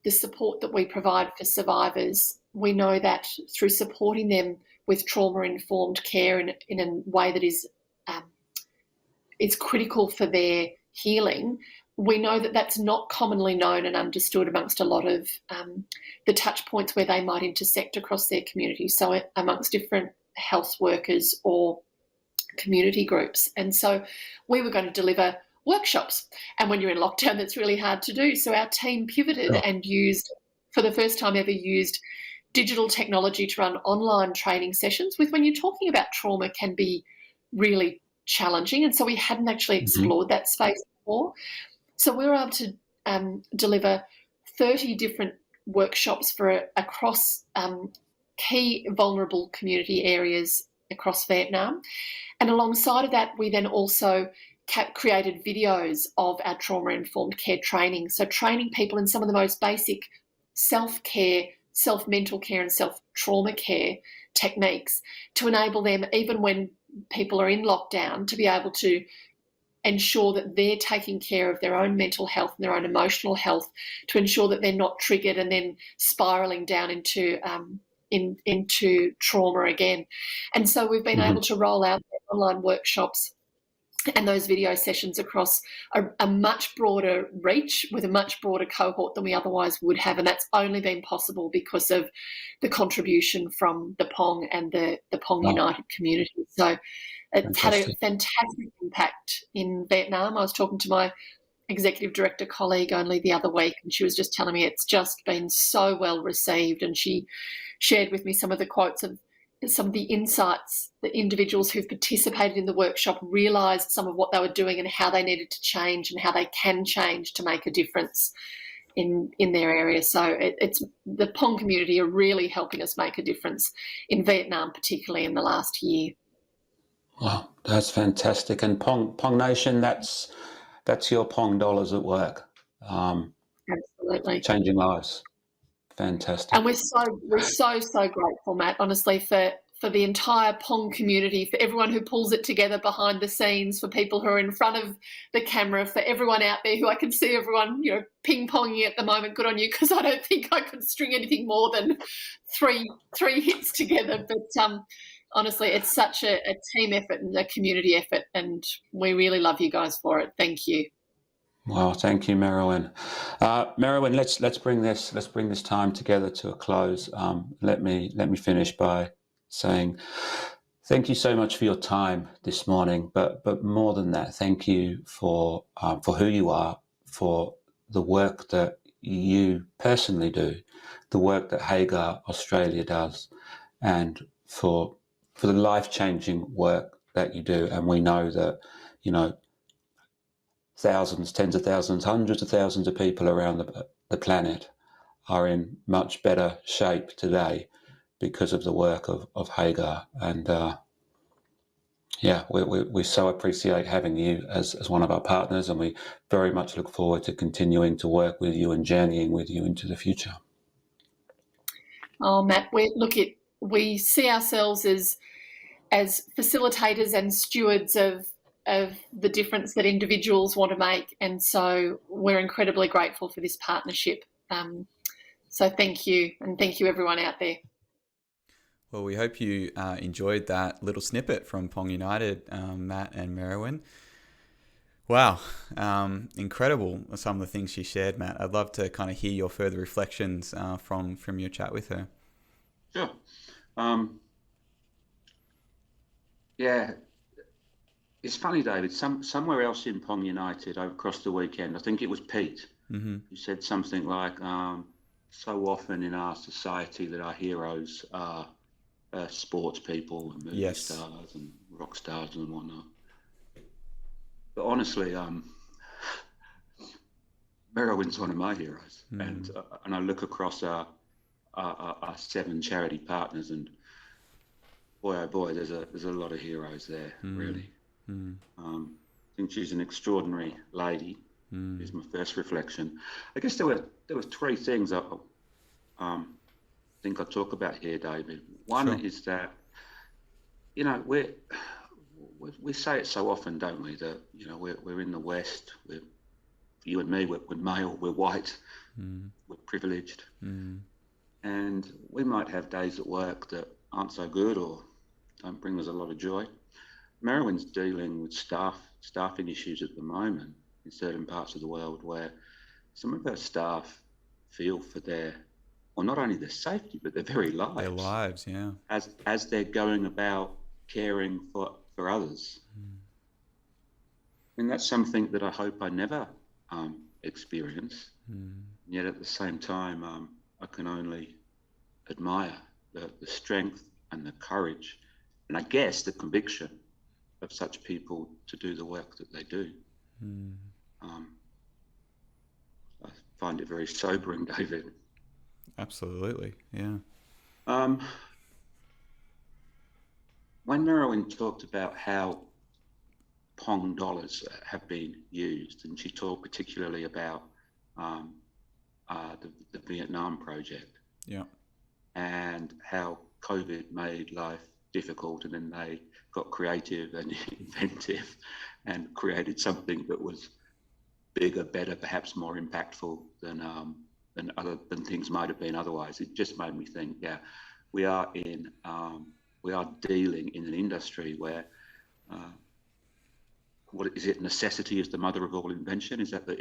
the support that we provide for survivors, we know that through supporting them with trauma-informed care in a way that is critical for their healing, we know that that's not commonly known and understood amongst a lot of the touch points where they might intersect across their community, so amongst different health workers or community groups. And so we were going to deliver workshops, and when you're in lockdown that's really hard to do. So our team pivoted and for the first time ever, used digital technology to run online training sessions with, when you're talking about trauma, can be really challenging. And so we hadn't actually explored that space before. So we were able to deliver 30 different workshops across key vulnerable community areas across Vietnam. And alongside of that, we then also created videos of our trauma-informed care training. So training people in some of the most basic self-care, self-mental care and self-trauma care techniques to enable them, even when people are in lockdown, to be able to ensure that they're taking care of their own mental health and their own emotional health, to ensure that they're not triggered and then spiralling down into trauma again. And so we've been able to roll out online workshops and those video sessions across a much broader reach with a much broader cohort than we otherwise would have. And that's only been possible because of the contribution from the Pong and the Pong United community. So it's had a fantastic impact in Vietnam. I was talking to my executive director colleague only the other week, and she was just telling me it's just been so well received. And she shared with me some of the quotes of some of the insights that individuals who've participated in the workshop realised some of what they were doing and how they needed to change and how they can change to make a difference in their area. So it's the Pong community are really helping us make a difference in Vietnam, particularly in the last year. Wow, that's fantastic. And Pong Nation, that's your Pong dollars at work. Absolutely. Changing lives. Fantastic. And we're so grateful, Matt, honestly, for the entire Pong community, for everyone who pulls it together behind the scenes, for people who are in front of the camera, for everyone out there who I can see everyone, ping-ponging at the moment. Good on you, because I don't think I could string anything more than three hits together. But honestly, it's such a team effort and a community effort, and we really love you guys for it. Thank you. Well, thank you, Merewyn. Merewyn, let's bring this time together to a close. Let me finish by saying thank you so much for your time this morning, but more than that, thank you for who you are, for the work that you personally do, the work that Hagar Australia does, and for the life-changing work that you do. And we know that, thousands, tens of thousands, hundreds of thousands of people around the planet are in much better shape today because of the work of Hagar. And we so appreciate having you as one of our partners, and we very much look forward to continuing to work with you and journeying with you into the future. Oh, Matt, we see ourselves as facilitators and stewards of the difference that individuals want to make, and so we're incredibly grateful for this partnership. So thank you, and thank you everyone out there. Well, we hope you enjoyed that little snippet from Pong United, Matt and Merewyn. Wow, incredible some of the things she shared, Matt. I'd love to kind of hear your further reflections from your chat with her. Sure. It's funny, David, somewhere else in Pong United across the weekend, I think it was Pete, who said something like, so often in our society that our heroes are sports people and movie stars and rock stars and whatnot. But honestly, Merewyn's one of my heroes. And I look across our 7 charity partners, and boy, oh boy, there's a lot of heroes there, really. I think she's an extraordinary lady. Is my first reflection. I guess there were 3 things I think I'll talk about here, David. One is that, we say it so often, don't we, that we're in the West. You and me, we're male, we're white, we're privileged, and we might have days at work that aren't so good or don't bring us a lot of joy. Merewyn's dealing with staffing issues at the moment in certain parts of the world where some of her staff feel for not only their safety, but their very lives. Their lives, yeah. As they're going about caring for others. And that's something that I hope I never experience. Yet at the same time, I can only admire the strength and the courage, and I guess the conviction of such people to do the work that they do. I find it very sobering, David. Absolutely, yeah. When Merewyn talked about how Pong dollars have been used, and she talked particularly about the Vietnam project, and how COVID made life difficult, and then they got creative and inventive and created something that was bigger, better, perhaps more impactful than things might have been otherwise. It just made me think, we are dealing in an industry where what is it? Necessity is the mother of all invention. Is that the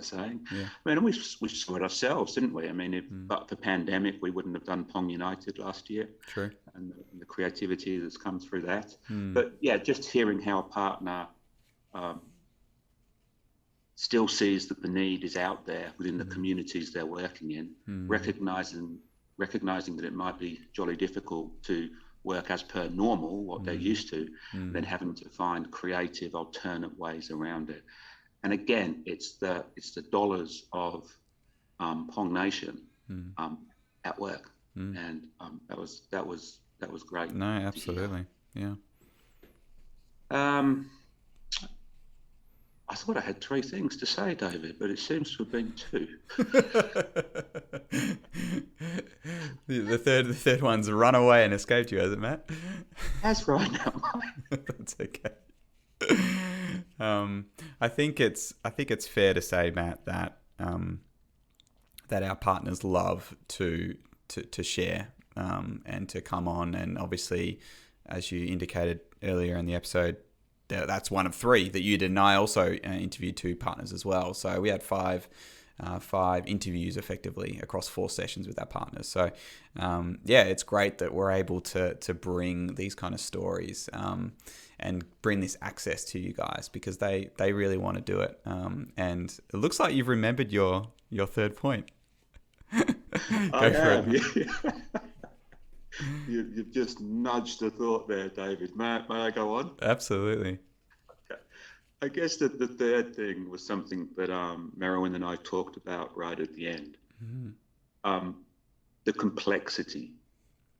saying? Yeah. I mean, we saw it ourselves, didn't we? I mean, but for pandemic, we wouldn't have done Pong United last year. True. And the creativity that's come through that. But just hearing how a partner still sees that the need is out there within the communities they're working in, recognizing that it might be jolly difficult to work as per normal, what they're used to, then having to find creative, alternate ways around it. And again, it's the dollars of Pong Nation at work, and that was great. No, absolutely, yeah. I thought I had 3 things to say, David, but it seems to have been 2. The third one's run away and escaped you, has it, Matt? That's right now. That's okay. I think it's fair to say, Matt, that that our partners love to share and to come on, and obviously, as you indicated earlier in the episode, that's one of 3 that you did, and I also interviewed 2 partners as well. So we had 5 interviews effectively across 4 sessions with our partners. So it's great that we're able to bring these kind of stories and bring this access to you guys, because they really want to do it. And it looks like you've remembered your third point. I have. You've just nudged a thought there, David. May I go on? Absolutely. Okay. I guess that the third thing was something that Merewyn and I talked about right at the end. The complexity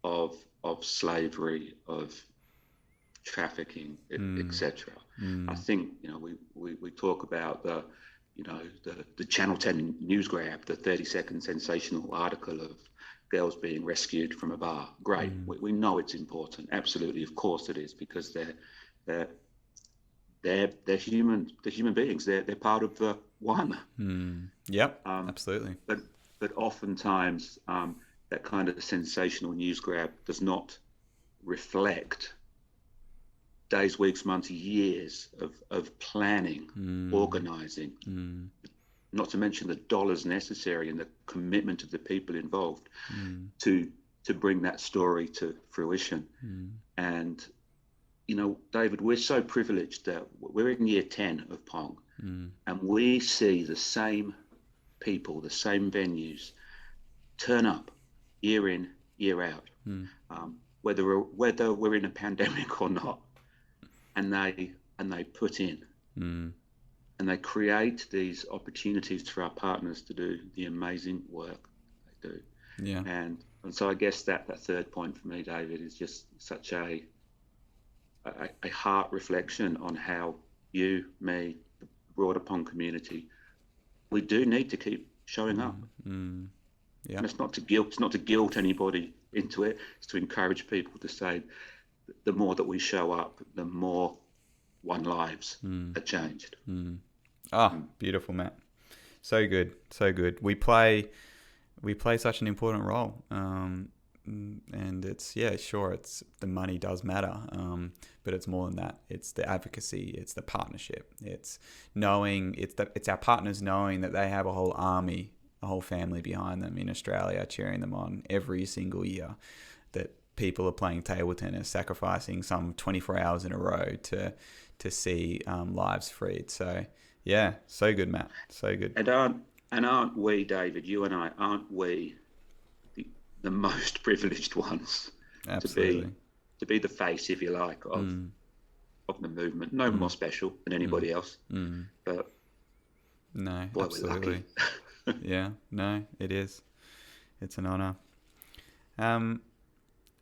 of slavery, of trafficking, etc. I think we talk about the Channel 10 news grab, the 30-second sensational article of girls being rescued from a bar. Great. We know it's important. Absolutely, of course it is, because they're human beings. They're part of the one. Yep. Absolutely. But oftentimes that kind of sensational news grab does not reflect days, weeks, months, years of planning, organizing, not to mention the dollars necessary and the commitment of the people involved to bring that story to fruition. And, David, we're so privileged that we're in year 10 of Pong, and we see the same people, the same venues turn up year in, year out, whether we're in a pandemic or not. And they put in, and they create these opportunities for our partners to do the amazing work they do. Yeah. And so I guess that third point for me, David, is just such a heart reflection on how you, me, the broader Pong community, we do need to keep showing up. Yeah. And it's not to guilt anybody into it. It's to encourage people to say, the more that we show up, the more one lives are changed. Beautiful, Matt. So good, so good. We play such an important role, and it's it's the money does matter, but it's more than that. It's the advocacy, it's the partnership, it's knowing it's our partners knowing that they have a whole army, a whole family behind them in Australia cheering them on every single year. That people are playing table tennis, sacrificing some 24 hours in a row to see lives freed. So yeah, so good, Matt, so good. And aren't we, David, you and I, aren't we the most privileged ones? Absolutely. to be the face, if you like, of the movement. No more special than anybody else, but no, boy, absolutely. We're lucky. Yeah, no, it is. It's an honor.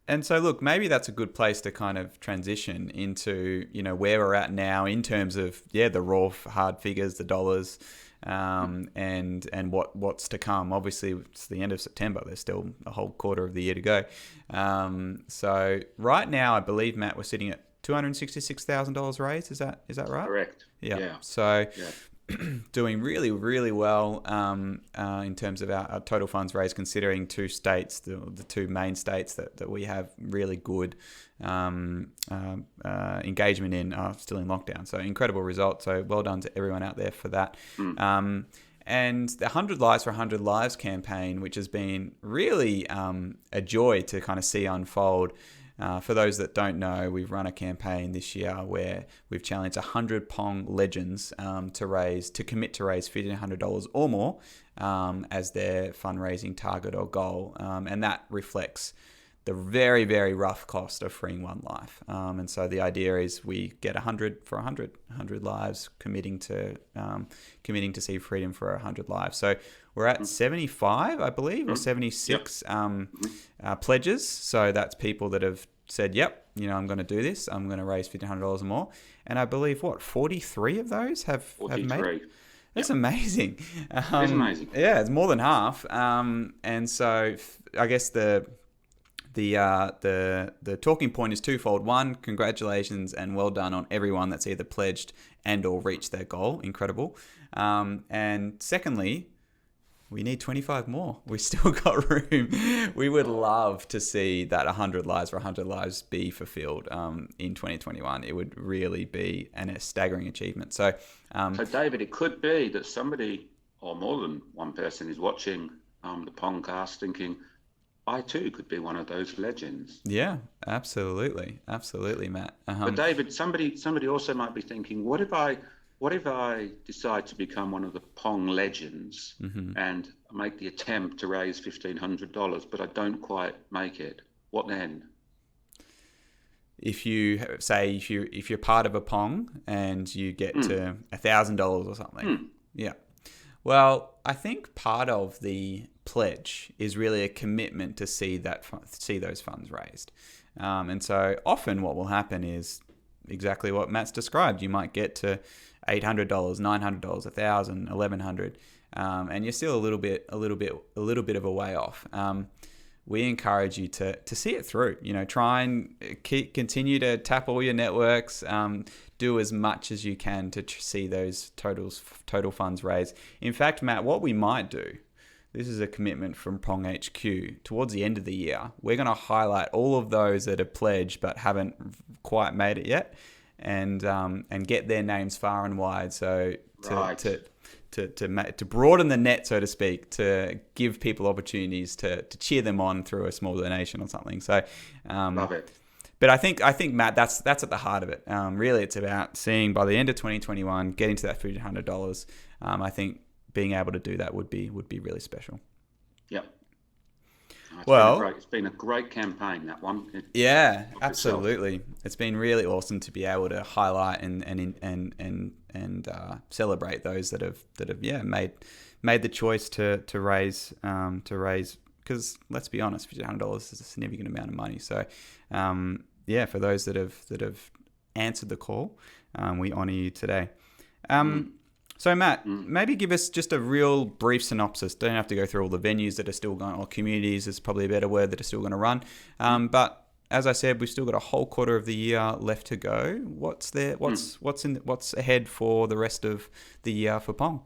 And so, look, maybe that's a good place to kind of transition into, where we're at now in terms of, the raw hard figures, the dollars, and what's to come. Obviously, it's the end of September. There's still a whole quarter of the year to go. So right now, I believe, Matt, we're sitting at $266,000 raised. Is that right? Correct. Yeah. So doing really, really well in terms of our total funds raised, considering 2 states, the 2 main states that we have really good engagement in are still in lockdown. So incredible result. So well done to everyone out there for that. And the 100 Lives for 100 Lives campaign, which has been really a joy to kind of see unfold. For those that don't know, we've run a campaign this year where we've challenged 100 Pong legends to commit to raise $1,500 or more as their fundraising target or goal, and that reflects the very, very rough cost of freeing one life. And so the idea is we get 100 for 100 lives, committing to see freedom for 100 lives. So we're at 75, I believe, or 76 pledges. So that's people that have said, yep, I'm going to do this. I'm going to raise $1,500 or more. And I believe, 43 of those have made it? That's amazing. It's amazing. Yeah, it's more than half. And so I guess the talking point is twofold. One, congratulations and well done on everyone that's either pledged and or reached their goal. Incredible. And secondly, we need 25 more. We've still got room. We would love to see that 100 lives for 100 lives be fulfilled in 2021. It would really be a staggering achievement. So, David, it could be that somebody or more than one person is watching the Pongcast thinking, I too could be one of those legends. Yeah, absolutely, Matt. But David, somebody also might be thinking, what if I decide to become one of the Pong legends and make the attempt to raise $1,500, but I don't quite make it? What then? If you're part of a Pong and you get to $1,000 or something, yeah. Well, I think part of the pledge is really a commitment to see those funds raised, and so often what will happen is exactly what Matt's described. You might get to $800, $900, $1,000, $1,100, and you're still a little bit of a way off. We encourage you to see it through. Try and continue to tap all your networks. Do as much as you can to see those total funds raised. In fact, Matt, what we might do, this is a commitment from Pong HQ, towards the end of the year, we're going to highlight all of those that have pledged but haven't quite made it yet, and get their names far and wide. So to broaden the net, so to speak, to give people opportunities to cheer them on through a small donation or something. So, love it. But I think Matt, that's at the heart of it. Really, it's about seeing by the end of 2021, getting to that $1,500. I think being able to do that would be really special. Yep. It's been a great campaign, that one. Yeah, absolutely. It's been really awesome to be able to highlight and celebrate those that have made the choice to raise because let's be honest, $1,500 is a significant amount of money. So for those that have answered the call, we honour you today. So Matt, maybe give us just a real brief synopsis. Don't have to go through all the venues that are still going, or communities is probably a better word, that are still going to run. But as I said, we've still got a whole quarter of the year left to go. What's there? What's ahead for the rest of the year for Pong?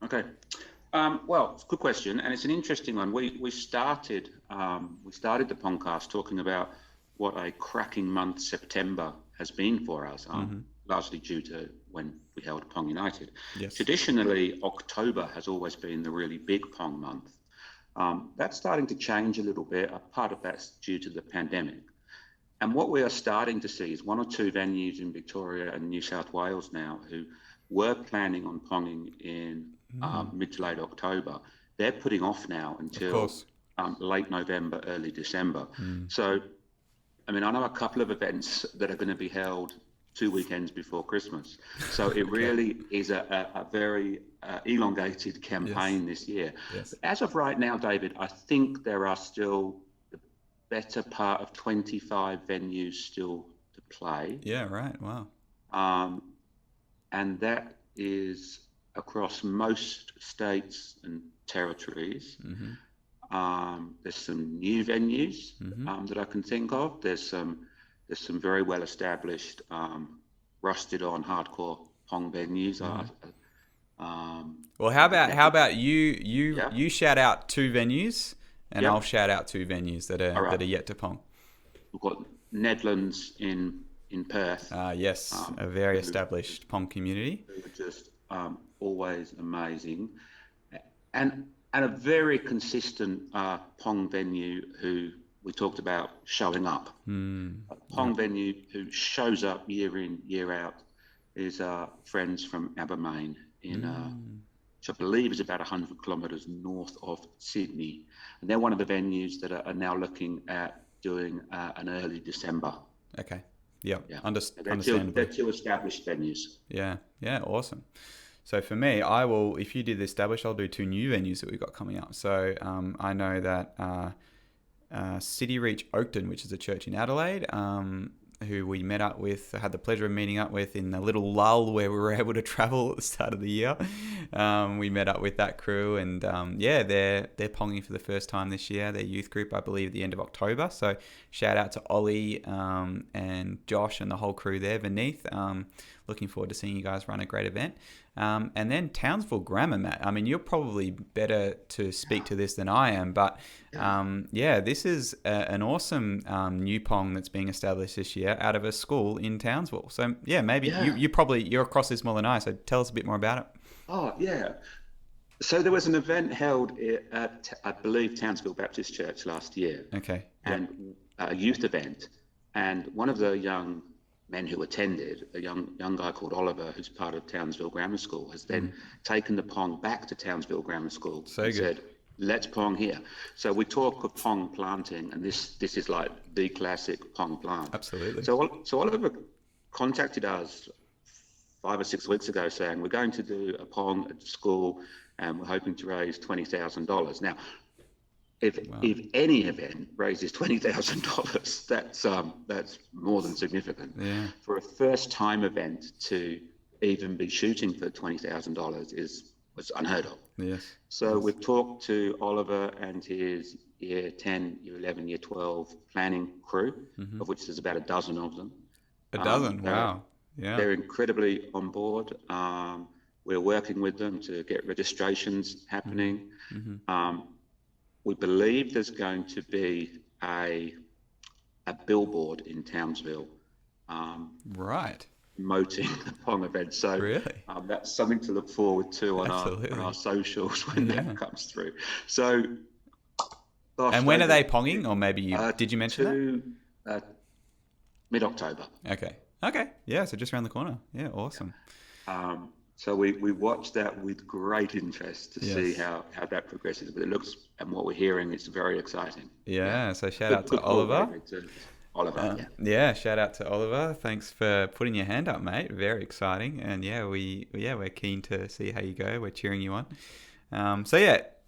Okay. Well, it's a good question, and it's an interesting one. We started the Pongcast talking about what a cracking month September has been for us, largely due to when we held Pong United. Yes. Traditionally, October has always been the really big Pong month. That's starting to change a little bit. A part of that's due to the pandemic. And what we are starting to see is one or two venues in Victoria and New South Wales now who were planning on ponging in mid to late October. They're putting off now until late November, early December. So, I know a couple of events that are going to be held 2 weekends before Christmas. So it really is a very elongated campaign this year. Yes. As of right now, David, I think there are still the better part of 25 venues still to play. Yeah, right. Wow. And that is across most states and territories. There's some new venues that I can think of. There's some very well established, rusted on hardcore Pong venues. Well, how about you shout out two venues, and I'll shout out two venues that are yet to Pong. We've got Nedlands in Perth. Yes, a very established Pong community. Who are just always amazing, and a very consistent Pong venue who we talked about showing up. A Pong venue who shows up year in, year out is friends from Abermain which I believe is about 100 kilometres north of Sydney. And they're one of the venues that are now looking at doing an early December. Okay. Yeah. Yeah. Understandably. They're two established venues. Yeah. Yeah. Awesome. So for me, if you did establish, I'll do 2 new venues that we've got coming up. So I know that City Reach Oakton, which is a church in Adelaide, who we met up with, had the pleasure of meeting up with in the little lull where we were able to travel at the start of the year. We met up with that crew, and they're ponging for the first time this year. Their youth group, I believe, at the end of October. So shout out to Ollie and Josh and the whole crew there beneath. Looking forward to seeing you guys run a great event. And then Townsville Grammar, Matt. I mean, you're probably better to speak to this than I am, but this is an awesome new Pong that's being established this year out of a school in Townsville. So you're across this more than I, so tell us a bit more about it. Oh, yeah. So there was an event held at, I believe, Townsville Baptist Church last year. Okay. And a youth event. And one of the young men who attended, a young guy called Oliver, who's part of Townsville Grammar School, has then taken the Pong back to Townsville Grammar School and said, let's Pong here. So we talk of Pong planting, and this is like the classic Pong plant. Absolutely. So Oliver contacted us 5 or 6 weeks ago saying, we're going to do a Pong at school and we're hoping to raise $20,000. Now, if any event raises $20,000, that's more than significant. Yeah. For a first-time event to even be shooting for $20,000 was unheard of. Yes. So we've talked to Oliver and his Year 10, Year 11, Year 12 planning crew, of which there's about a dozen of them. A dozen. Wow. Yeah. They're incredibly on board. We're working with them to get registrations happening. We believe there's going to be a billboard in Townsville promoting the Pong event. So really? That's something to look forward to on our socials when that comes through. So, and when are they ponging? Or maybe did you mention that? Mid-October. Okay. Yeah, so just around the corner. Yeah, awesome. So we watch that with great interest to see how that progresses. But it looks, and what we're hearing, it's very exciting. Yeah. So shout out to Oliver. Oliver. Shout out to Oliver. Thanks for putting your hand up, mate. Very exciting. And we're keen to see how you go. We're cheering you on.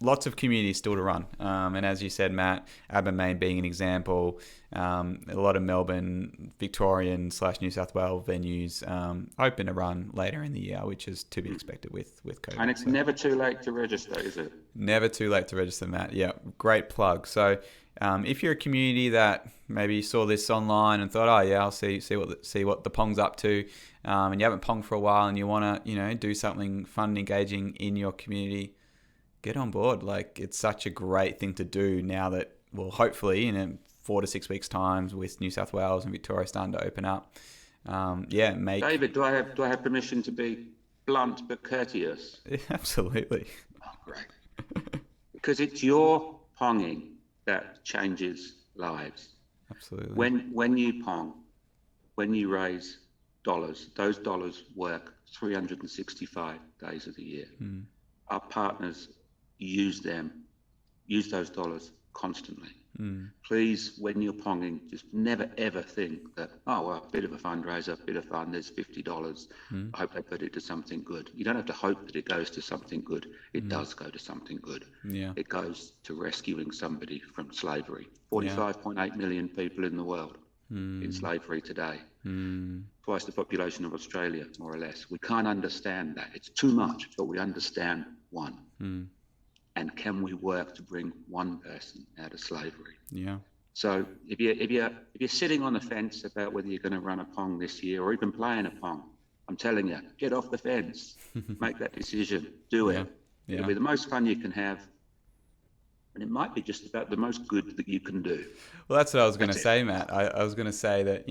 Lots of communities still to run. And as you said, Matt, Abermain being an example, a lot of Melbourne, Victorian / New South Wales venues open to run later in the year, which is to be expected with COVID. And it's never too late to register, is it? Never too late to register, Matt. Yeah, great plug. So if you're a community that maybe saw this online and thought, I'll see what the Pong's up to, and you haven't Ponged for a while and you want to do something fun and engaging in your community, get on board. Like, it's such a great thing to do now that, well, hopefully in 4 to 6 weeks' time, with New South Wales and Victoria starting to open up. David, do I have permission to be blunt but courteous? Absolutely. Oh, great. Because it's your ponging that changes lives. Absolutely. When you Pong, when you raise dollars, those dollars work 365 days of the year. Our partners use those dollars constantly. Please, when you're Ponging, just never ever think that, a bit of a fundraiser, a bit of fun, there's $50. I hope they put it to something good. You don't have to hope that it goes to something good. It does go to something good. Yeah. It goes to rescuing somebody from slavery. 45.8 million people in the world in slavery today. Twice the population of Australia, more or less. We can't understand that. It's too much, but we understand one. And can we work to bring one person out of slavery? Yeah. So if you're sitting on the fence about whether you're going to run a Pong this year or even playing a Pong, I'm telling you, get off the fence, make that decision, do it. It'll be the most fun you can have. And it might be just about the most good that you can do. Well, that's what I was going to say, Matt. I was going to say that,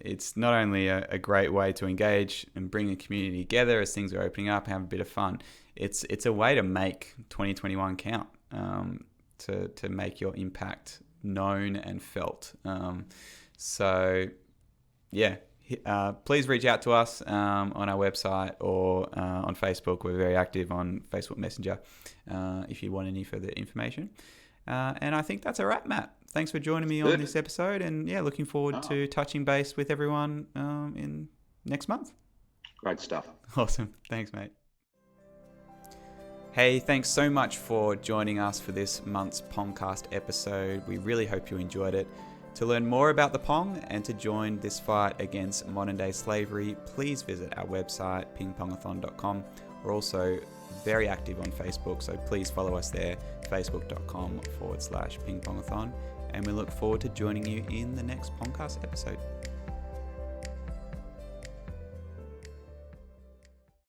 it's not only a great way to engage and bring the community together as things are opening up and have a bit of fun. It's a way to make 2021 count, to make your impact known and felt. Please reach out to us on our website or on Facebook. We're very active on Facebook Messenger if you want any further information. And I think that's a wrap, Matt. thanks for joining me on this episode, and looking forward to touching base with everyone in next month. Great stuff. Awesome. Thanks, mate. Hey, thanks so much for joining us for this month's Pongcast episode. We really hope you enjoyed it. To learn more about the Pong and to join this fight against modern day slavery, please visit our website, pingpongathon.com. We're also very active on Facebook, so please follow us there, facebook.com/pingpongathon. And we look forward to joining you in the next Pongcast episode.